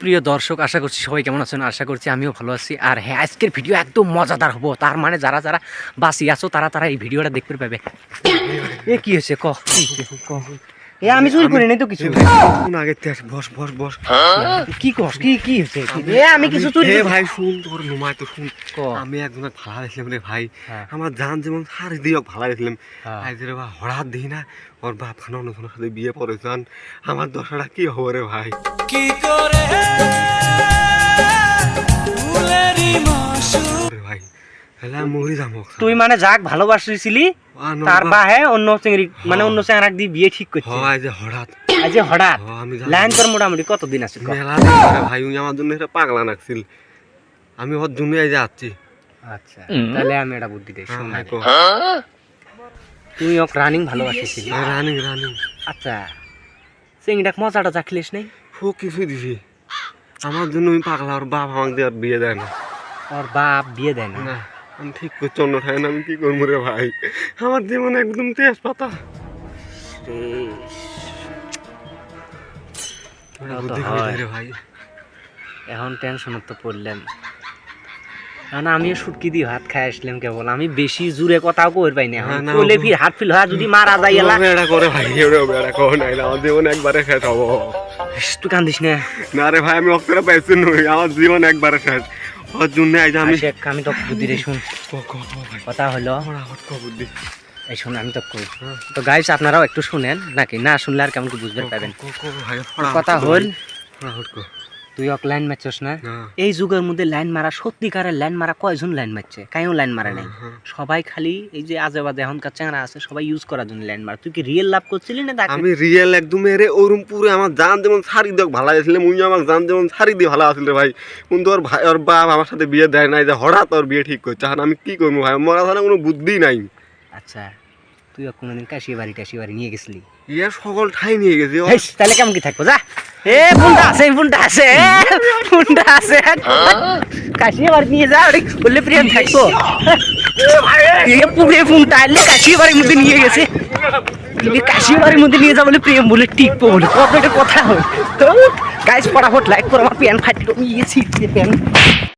প্রিয় দর্শক, আশা করছি সবাই কেমন আছেন। আশা করছি আমিও ভালো আছি। আর হ্যাঁ, আজকের ভিডিও একদম মজাদার হবো। তার মানে যারা যারা বাসি আছো তারা এই ভিডিওটা দেখতে পাবে। এ কি হয়েছে ক? এ আমি চুরি করি নাই তো কিছু। কোন আগে বস বস বস কি কস? কি হয়েছে? এ আমি কিছু চুরি এ ভাই শুন, তোর নুমায় তো শুন। ক। আমি একজনের ভাড়া দিয়েছিলাম রে ভাই। হ্যাঁ। আমার জান যেমন সারি দিয়ে ভাড়া দিয়েছিলাম। হ্যাঁ। আজ রে ভাই হঠাৎ দিই না ওর বাপ খানা অন্যজনের সাথে বিয়ে পড়েছেন। আমার দশাটা কি হবে রে ভাই? কি করে ফুলেরই মাসুর রে ভাই তাহলে আমি মরি যাবো। তুই মানে যাক ভালোবাসিছিলি, তার বাহে অন্য চিংড়ি মানে অন্য চেংড়াক দিয়ে বিয়ে ঠিক করছিস। হয় যে হঠাৎ আজ হঠাৎ আমি লাইন তোর মোটামুটি কতদিন আছে? মেলা দিন ধরে ভাই উনি আমার জন্য এটা পাগলা নাকছিল। আমি ওর জন্য এই যে যাচ্ছি। আচ্ছা, তাহলে আমি একটা বুদ্ধি দিই, শোন। হ্যাঁ, কো। তুই ওকে রানিং ভালোবাসিছিলি। রানিং রানিং আচ্ছা, চিংড়িটাক মজাটা চাখলিস নাই? ও কিছু দিছি আমার জন্য আমি পাগলা। ওর বাপ আমাকে দিয়ে আর বিয়ে দেয় না। ওর বাপ বিয়ে দেয় না? না আমি ঠিক করছি অন্য ঠাই না। আমি কি করবো রে ভাই? আমার জীবন একদম তেজপাতা। বুদ্ধি করে রে ভাই। এখন টেনশনত তো পড়লেন। কারণ আমিও সুটকি দিয়ে হাত খাই আসলাম কেবল। আমি বেশি জোরে কথাও কই পাই না। এখন না, কোলে ফির হাত ফিল হয় যদি মারা যায় এলা। এটা করে ভাই, এটা করে নাই। আমার জীবন একবারে শেষ হবো। তুই কান্দিস না। না রে ভাই, আমি অক্ষরে পাইছি নই। আমার জীবন একবারে শেষ। ওর জন্য আজ আমি আমি তো বুদ্ধি রে শুন। কথা হলো বুদ্ধি এই শোন, আমি তো কই। তো গাইস, আপনারাও একটু শুনেন, নাকি না শুনলে আর কেমন কি বুঝতে পারবেন। কথা হল, তুই অক লাইন মারছস না? এই যুগের মধ্যে লাইন মারা, সত্যিকারের লাইন মারা কয়জন লাইন মারছে? কাইও লাইন মারা নাই। সবাই খালি এই যে আজে বাজে এখনকার চ্যাংরা আছে সবাই ইউজ করার জন্য লাইন মারা। তুই কি রিয়েল লাভ করছিলি না? আমি রিয়েল একদম এরে ওরম পুরে আমার জান যেমন ছাড়ি দিয়ে ভালো আসলে মুই আমার জান যেমন ছাড়ি দিয়ে ভালো আসলে ভাই। কিন্তু ওর ভাই ওর বাপ আমার সাথে বিয়ে দেয় নাই, যে হঠাৎ ওর বিয়ে ঠিক করছে। এখন আমি কি করবো ভাই? মরা ছাড়া কোনো বুদ্ধি নাই। আচ্ছা, তুই কোনোদিন কাশি বাড়ি নিয়ে গেছিলি? ইয়ে সকল ঠাই নিয়ে গেছি। তাহলে কেমন কি থাকবো? যা, এ ফোনটা আছে কাশিয়ে বাড়ি নিয়ে যা, বললে প্রিয়াম থাকবো। পুরে ফোনটা আনলে কাশিয়ে বাড়ির মধ্যে নিয়ে গেছে। কাশিয়ে বাড়ির মধ্যে নিয়ে যা বলে প্রিয়াম বলে টিকবো বলে কত একটা কথা হয়। তো গাইস, ফটাফট লাইক করে আমার প্যান ফাটিয়ে গেছি প্যান।